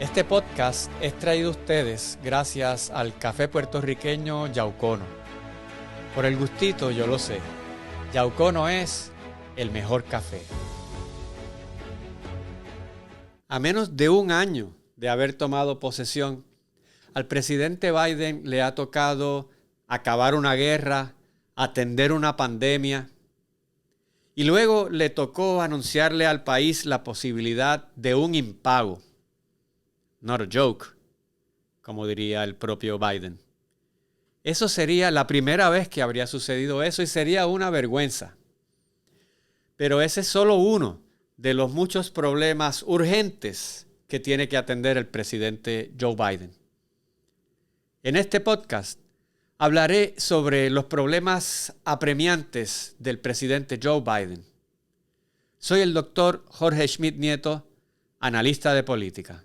Este podcast es traído a ustedes gracias al café puertorriqueño Yaucono. Por el gustito yo lo sé, Yaucono es el mejor café. A menos de un año de haber tomado posesión, al presidente Biden le ha tocado acabar una guerra, atender una pandemia, y luego le tocó anunciarle al país la posibilidad de un impago. Not a joke, como diría el propio Biden. Eso sería la primera vez que habría sucedido eso y sería una vergüenza. Pero ese es solo uno de los muchos problemas urgentes que tiene que atender el presidente Joe Biden. En este podcast hablaré sobre los problemas apremiantes del presidente Joe Biden. Soy el doctor Jorge Schmidt Nieto, analista de política.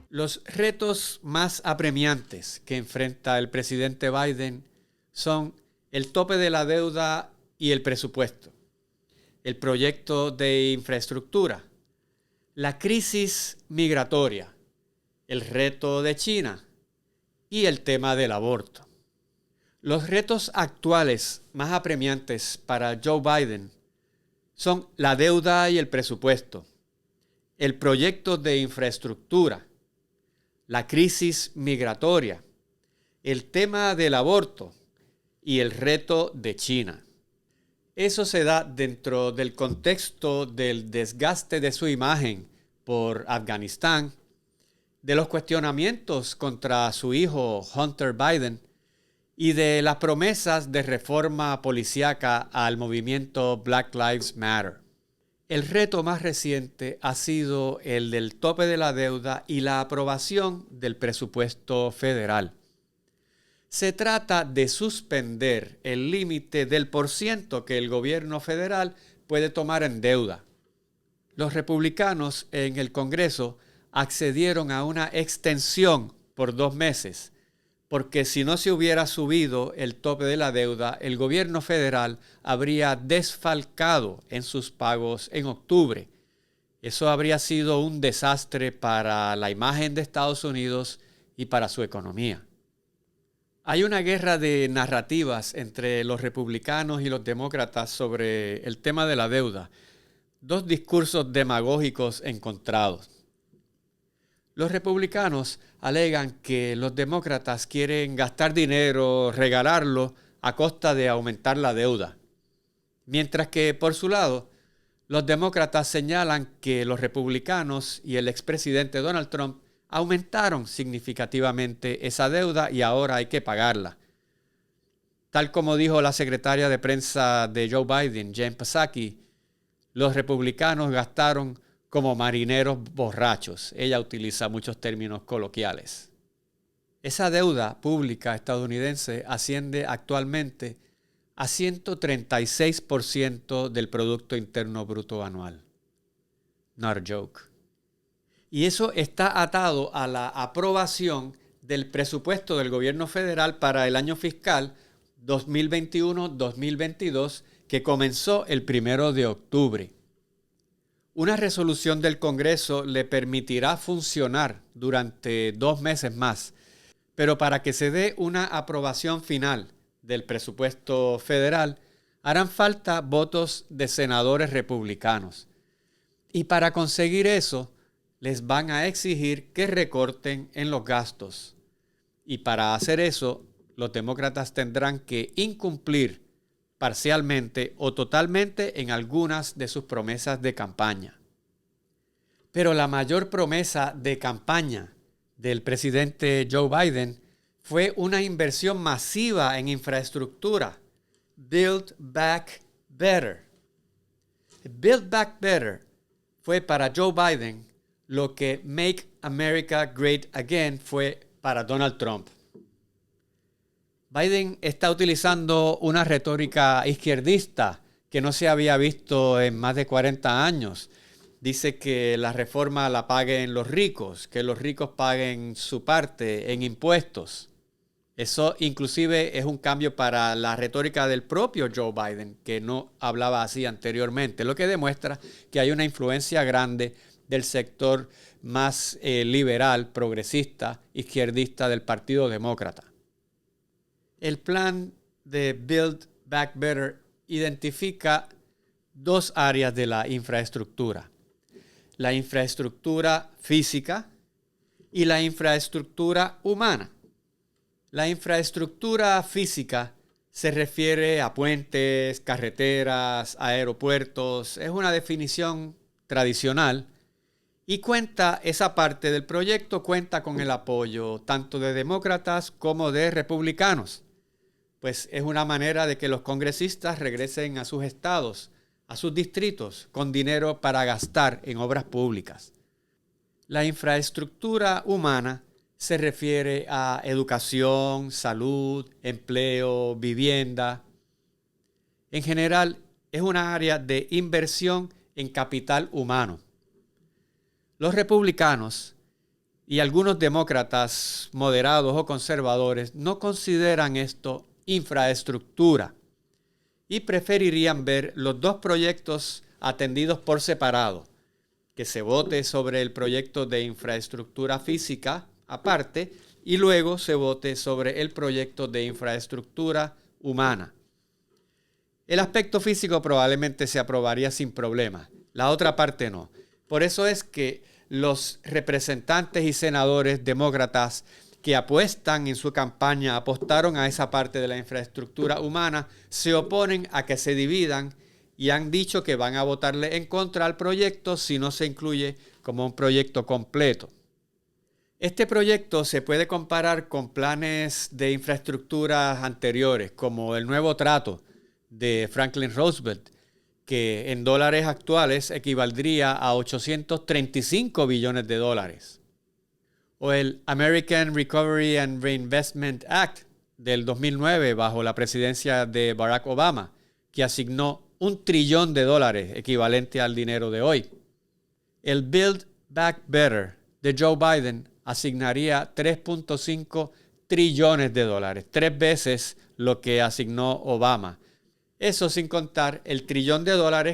Los retos más apremiantes que enfrenta el presidente Biden son el tope de la deuda y el presupuesto, el proyecto de infraestructura, la crisis migratoria, el reto de China y el tema del aborto. Los retos actuales más apremiantes para Joe Biden son la deuda y el presupuesto, el proyecto de infraestructura, la crisis migratoria, el tema del aborto y el reto de China. Eso se da dentro del contexto del desgaste de su imagen por Afganistán, de los cuestionamientos contra su hijo Hunter Biden y de las promesas de reforma policíaca al movimiento Black Lives Matter. El reto más reciente ha sido el del tope de la deuda y la aprobación del presupuesto federal. Se trata de suspender el límite del % que el gobierno federal puede tomar en deuda. Los republicanos en el Congreso accedieron a una extensión por 2 meses, porque si no se hubiera subido el tope de la deuda, el gobierno federal habría desfalcado en sus pagos en octubre. Eso habría sido un desastre para la imagen de Estados Unidos y para su economía. Hay una guerra de narrativas entre los republicanos y los demócratas sobre el tema de la deuda. 2 discursos demagógicos encontrados. Los republicanos alegan que los demócratas quieren gastar dinero, regalarlo a costa de aumentar la deuda. Mientras que, por su lado, los demócratas señalan que los republicanos y el expresidente Donald Trump aumentaron significativamente esa deuda y ahora hay que pagarla. Tal como dijo la secretaria de prensa de Joe Biden, Jen Psaki, los republicanos gastaron como marineros borrachos. Ella utiliza muchos términos coloquiales. Esa deuda pública estadounidense asciende actualmente a 136% del Producto Interno Bruto anual. Not a joke. Y eso está atado a la aprobación del presupuesto del gobierno federal para el año fiscal 2021-2022 que comenzó el 1 de octubre. Una resolución del Congreso le permitirá funcionar durante 2 meses más, pero para que se dé una aprobación final del presupuesto federal, harán falta votos de senadores republicanos. Y para conseguir eso, les van a exigir que recorten en los gastos. Y para hacer eso, los demócratas tendrán que incumplir parcialmente o totalmente en algunas de sus promesas de campaña. Pero la mayor promesa de campaña del presidente Joe Biden fue una inversión masiva en infraestructura. Build Back Better. Build Back Better fue para Joe Biden lo que Make America Great Again fue para Donald Trump. Biden está utilizando una retórica izquierdista que no se había visto en más de 40 años. Dice que la reforma la paguen los ricos, que los ricos paguen su parte en impuestos. Eso inclusive es un cambio para la retórica del propio Joe Biden, que no hablaba así anteriormente, lo que demuestra que hay una influencia grande del sector más liberal, progresista, izquierdista del Partido Demócrata. El plan de Build Back Better identifica dos áreas de la infraestructura: la infraestructura física y la infraestructura humana. La infraestructura física se refiere a puentes, carreteras, aeropuertos. Es una definición tradicional y esa parte del proyecto cuenta con el apoyo tanto de demócratas como de republicanos. Pues es una manera de que los congresistas regresen a sus estados, a sus distritos, con dinero para gastar en obras públicas. La infraestructura humana se refiere a educación, salud, empleo, vivienda. En general, es una área de inversión en capital humano. Los republicanos y algunos demócratas moderados o conservadores no consideran esto infraestructura y preferirían ver los dos proyectos atendidos por separado, que se vote sobre el proyecto de infraestructura física aparte y luego se vote sobre el proyecto de infraestructura humana. El aspecto físico probablemente se aprobaría sin problema, la otra parte no. Por eso es que los representantes y senadores demócratas que apuestan en su campaña, apostaron a esa parte de la infraestructura humana, se oponen a que se dividan y han dicho que van a votarle en contra al proyecto si no se incluye como un proyecto completo. Este proyecto se puede comparar con planes de infraestructuras anteriores, como el Nuevo Trato de Franklin Roosevelt, que en dólares actuales equivaldría a 835 billones de dólares. O el American Recovery and Reinvestment Act del 2009 bajo la presidencia de Barack Obama, que asignó $1 trillón equivalente al dinero de hoy. El Build Back Better de Joe Biden asignaría 3.5 trillones de dólares, 3 veces lo que asignó Obama. Eso sin contar el $1 trillón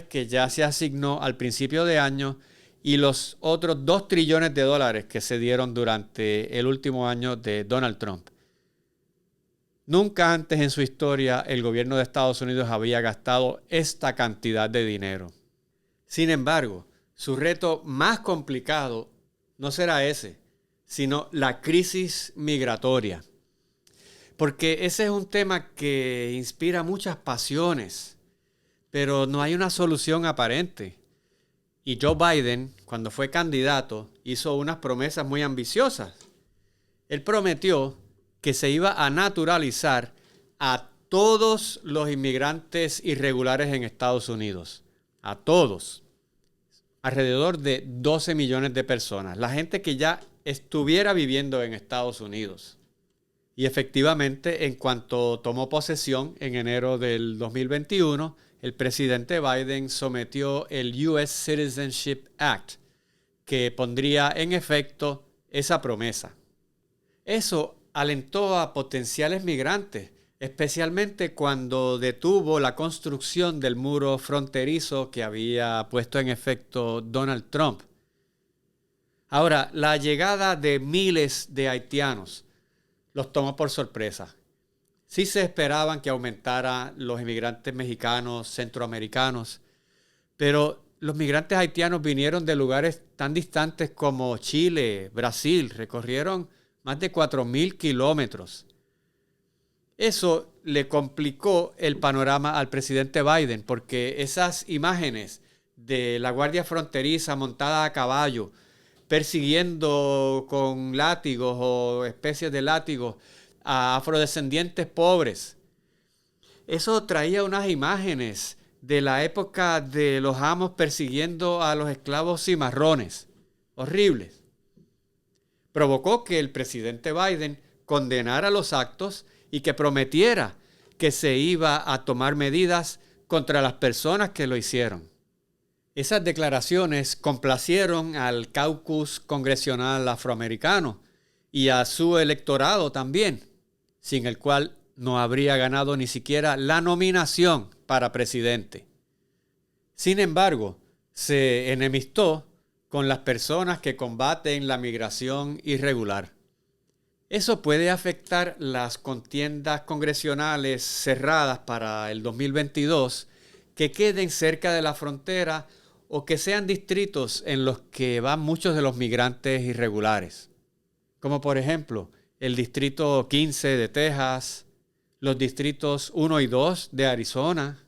que ya se asignó al principio de año y los otros $2 trillones que se dieron durante el último año de Donald Trump. Nunca antes en su historia el gobierno de Estados Unidos había gastado esta cantidad de dinero. Sin embargo, su reto más complicado no será ese, sino la crisis migratoria. Porque ese es un tema que inspira muchas pasiones, pero no hay una solución aparente. Y Joe Biden, cuando fue candidato, hizo unas promesas muy ambiciosas. Él prometió que se iba a naturalizar a todos los inmigrantes irregulares en Estados Unidos. A todos. Alrededor de 12 millones de personas. La gente que ya estuviera viviendo en Estados Unidos. Y efectivamente, en cuanto tomó posesión en enero del 2021, el presidente Biden sometió el U.S. Citizenship Act, que pondría en efecto esa promesa. Eso alentó a potenciales migrantes, especialmente cuando detuvo la construcción del muro fronterizo que había puesto en efecto Donald Trump. Ahora, la llegada de miles de haitianos los tomó por sorpresa. Sí se esperaban que aumentaran los inmigrantes mexicanos, centroamericanos, pero los migrantes haitianos vinieron de lugares tan distantes como Chile, Brasil, recorrieron más de 4,000 kilómetros. Eso le complicó el panorama al presidente Biden, porque esas imágenes de la Guardia Fronteriza montada a caballo, persiguiendo con látigos o especies de látigos a afrodescendientes pobres. Eso traía unas imágenes de la época de los amos persiguiendo a los esclavos cimarrones. horribles. Provocó que el presidente Biden condenara los actos y que prometiera que se iba a tomar medidas contra las personas que lo hicieron. Esas declaraciones complacieron al caucus congresional afroamericano y a su electorado también, sin el cual no habría ganado ni siquiera la nominación para presidente. Sin embargo, se enemistó con las personas que combaten la migración irregular. Eso puede afectar las contiendas congresionales cerradas para el 2022 que queden cerca de la frontera o que sean distritos en los que van muchos de los migrantes irregulares, como por ejemplo el distrito 15 de Texas, los distritos 1 y 2 de Arizona,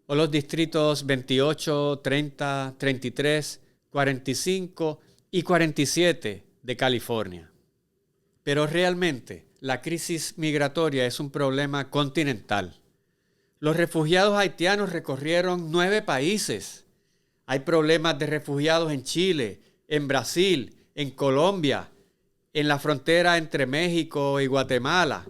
o los distritos 28, 30, 33, 45 y 47 de California. Pero realmente la crisis migratoria es un problema continental. Los refugiados haitianos recorrieron 9 países. Hay problemas de refugiados en Chile, en Brasil, en Colombia, en la frontera entre México y Guatemala.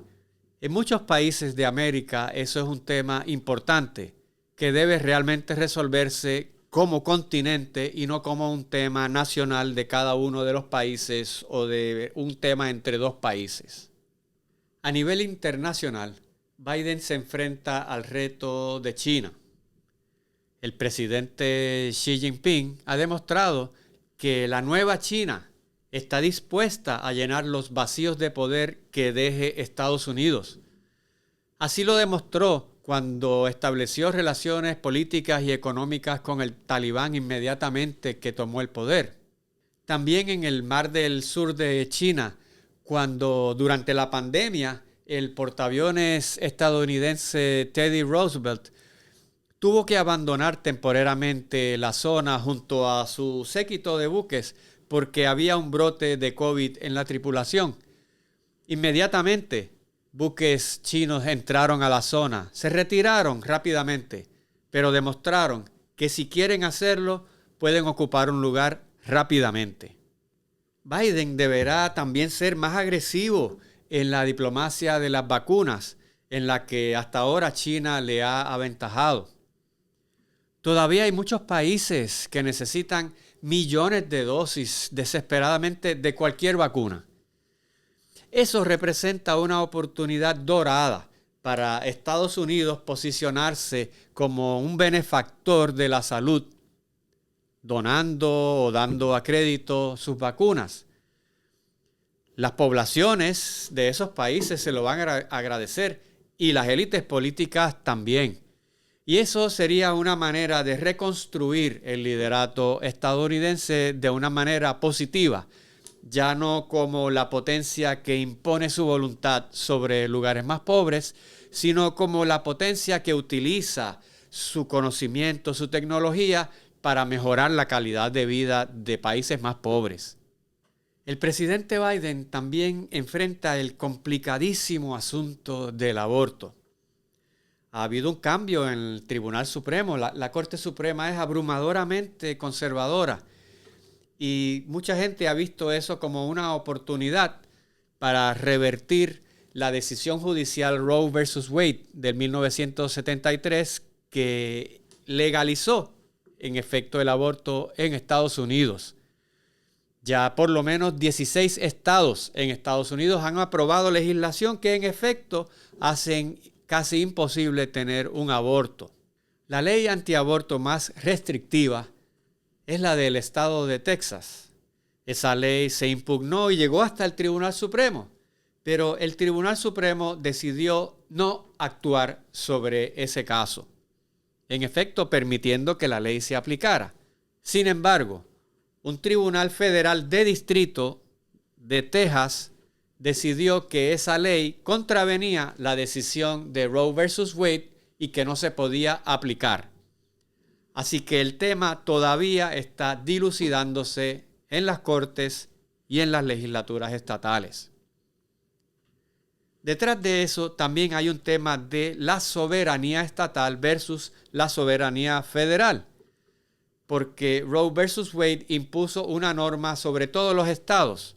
En muchos países de América eso es un tema importante que debe realmente resolverse como continente y no como un tema nacional de cada uno de los países o de un tema entre 2 países. A nivel internacional, Biden se enfrenta al reto de China. El presidente Xi Jinping ha demostrado que la nueva China está dispuesta a llenar los vacíos de poder que deje Estados Unidos. Así lo demostró cuando estableció relaciones políticas y económicas con el Talibán inmediatamente que tomó el poder. También en el Mar del Sur de China, cuando durante la pandemia el portaaviones estadounidense Teddy Roosevelt tuvo que abandonar temporariamente la zona junto a su séquito de buques porque había un brote de COVID en la tripulación. Inmediatamente, buques chinos entraron a la zona, se retiraron rápidamente, pero demostraron que si quieren hacerlo, pueden ocupar un lugar rápidamente. Biden deberá también ser más agresivo en la diplomacia de las vacunas, en la que hasta ahora China le ha aventajado. Todavía hay muchos países que necesitan millones de dosis desesperadamente de cualquier vacuna. Eso representa una oportunidad dorada para Estados Unidos posicionarse como un benefactor de la salud, donando o dando a crédito sus vacunas. Las poblaciones de esos países se lo van a agradecer y las élites políticas también. Y eso sería una manera de reconstruir el liderato estadounidense de una manera positiva, ya no como la potencia que impone su voluntad sobre lugares más pobres, sino como la potencia que utiliza su conocimiento, su tecnología para mejorar la calidad de vida de países más pobres. El presidente Biden también enfrenta el complicadísimo asunto del aborto. Ha habido un cambio en el Tribunal Supremo. La Corte Suprema es abrumadoramente conservadora y mucha gente ha visto eso como una oportunidad para revertir la decisión judicial Roe versus Wade del 1973 que legalizó en efecto el aborto en Estados Unidos. Ya por lo menos 16 estados en Estados Unidos han aprobado legislación que en efecto hacen casi imposible tener un aborto. La ley antiaborto más restrictiva es la del estado de Texas. Esa ley se impugnó y llegó hasta el Tribunal Supremo, pero el Tribunal Supremo decidió no actuar sobre ese caso, en efecto permitiendo que la ley se aplicara. Sin embargo, un tribunal federal de distrito de Texas decidió que esa ley contravenía la decisión de Roe versus Wade y que no se podía aplicar. Así que el tema todavía está dilucidándose en las cortes y en las legislaturas estatales. Detrás de eso también hay un tema de la soberanía estatal versus la soberanía federal. porque Roe versus Wade impuso una norma sobre todos los estados.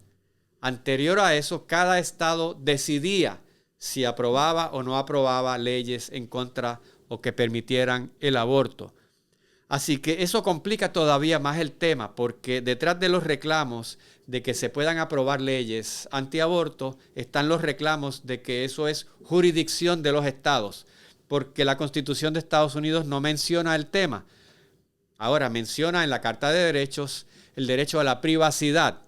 Anterior a eso, cada estado decidía si aprobaba o no aprobaba leyes en contra o que permitieran el aborto. Así que eso complica todavía más el tema, porque detrás de los reclamos de que se puedan aprobar leyes antiaborto están los reclamos de que eso es jurisdicción de los estados, porque la Constitución de Estados Unidos no menciona el tema. Ahora menciona en la Carta de Derechos el derecho a la privacidad.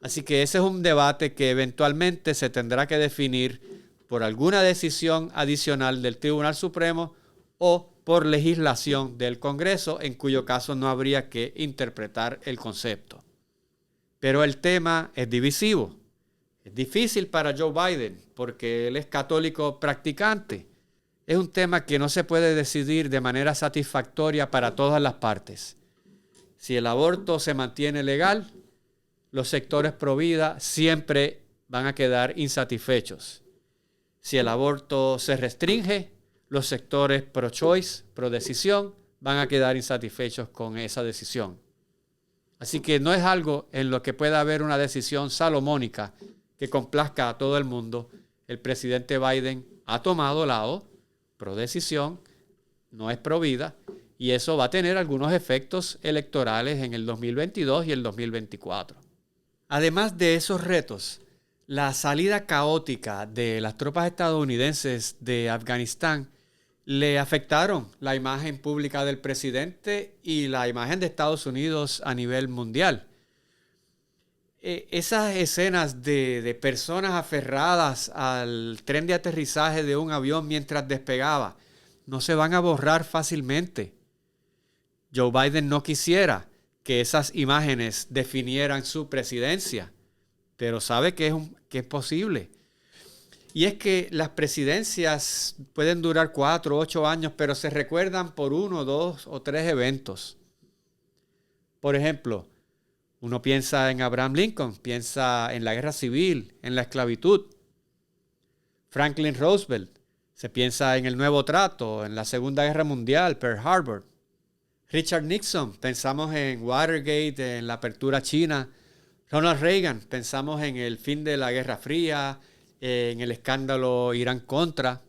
Así que ese es un debate que eventualmente se tendrá que definir por alguna decisión adicional del Tribunal Supremo o por legislación del Congreso, en cuyo caso no habría que interpretar el concepto. Pero el tema es divisivo. Es difícil para Joe Biden porque él es católico practicante. Es un tema que no se puede decidir de manera satisfactoria para todas las partes. Si el aborto se mantiene legal, los sectores pro vida siempre van a quedar insatisfechos. Si el aborto se restringe, los sectores pro-choice, pro-decisión, van a quedar insatisfechos con esa decisión. Así que no es algo en lo que pueda haber una decisión salomónica que complazca a todo el mundo. El presidente Biden ha tomado lado, pro-decisión, no es pro-vida, y eso va a tener algunos efectos electorales en el 2022 y el 2024. Además de esos retos, la salida caótica de las tropas estadounidenses de Afganistán le afectaron la imagen pública del presidente y la imagen de Estados Unidos a nivel mundial. Esas escenas de personas aferradas al tren de aterrizaje de un avión mientras despegaba no se van a borrar fácilmente. Joe Biden no quisiera que esas imágenes definieran su presidencia, pero sabe que es posible. Y es que las presidencias pueden durar 4 o 8 años, pero se recuerdan por 1, 2 o 3 eventos. Por ejemplo, uno piensa en Abraham Lincoln, piensa en la guerra civil, en la esclavitud. Franklin Roosevelt, se piensa en el Nuevo Trato, en la Segunda Guerra Mundial, Pearl Harbor. Richard Nixon, pensamos en Watergate, en la apertura china. Ronald Reagan, pensamos en el fin de la Guerra Fría, en el escándalo Irán-Contra.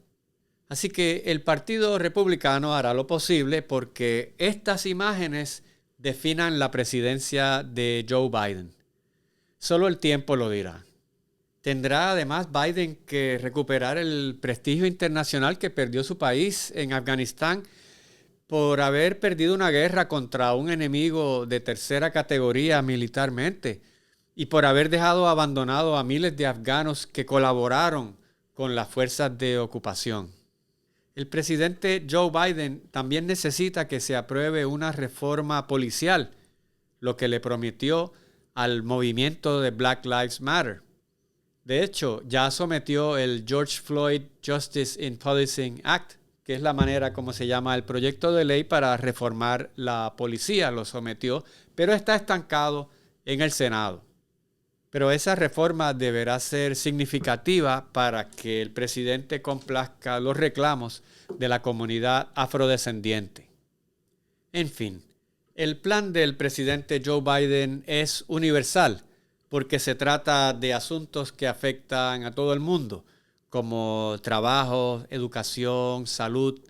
Así que el Partido Republicano hará lo posible porque estas imágenes definan la presidencia de Joe Biden. Solo el tiempo lo dirá. Tendrá además Biden que recuperar el prestigio internacional que perdió su país en Afganistán por haber perdido una guerra contra un enemigo de tercera categoría militarmente y por haber dejado abandonado a miles de afganos que colaboraron con las fuerzas de ocupación. El presidente Joe Biden también necesita que se apruebe una reforma policial, lo que le prometió al movimiento de Black Lives Matter. De hecho, ya sometió el George Floyd Justice in Policing Act, que es la manera como se llama el proyecto de ley para reformar la policía, lo sometió, pero está estancado en el Senado. Pero esa reforma deberá ser significativa para que el presidente complazca los reclamos de la comunidad afrodescendiente. En fin, el plan del presidente Joe Biden es universal porque se trata de asuntos que afectan a todo el mundo, como trabajo, educación, salud,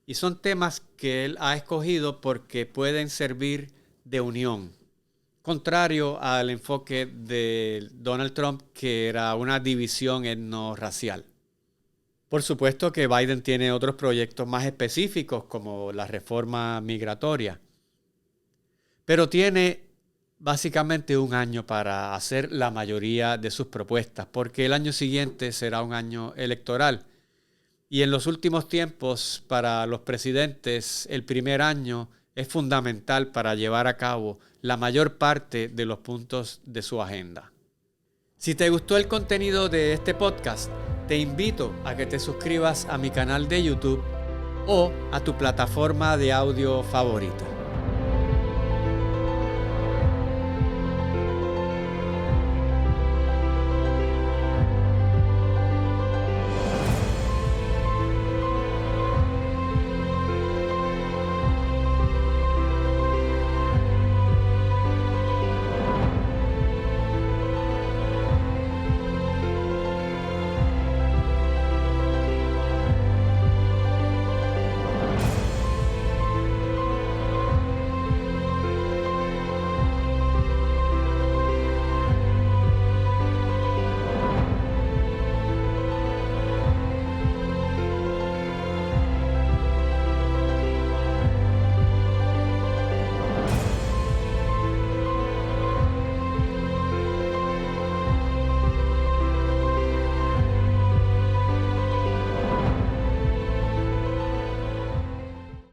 y son temas que él ha escogido porque pueden servir de unión. Contrario al enfoque de Donald Trump, que era una división etnorracial. Por supuesto que Biden tiene otros proyectos más específicos, como la reforma migratoria. Pero tiene básicamente un año para hacer la mayoría de sus propuestas, porque el año siguiente será un año electoral. Y en los últimos tiempos, para los presidentes, el primer año es fundamental para llevar a cabo la mayor parte de los puntos de su agenda. Si te gustó el contenido de este podcast, te invito a que te suscribas a mi canal de YouTube o a tu plataforma de audio favorita.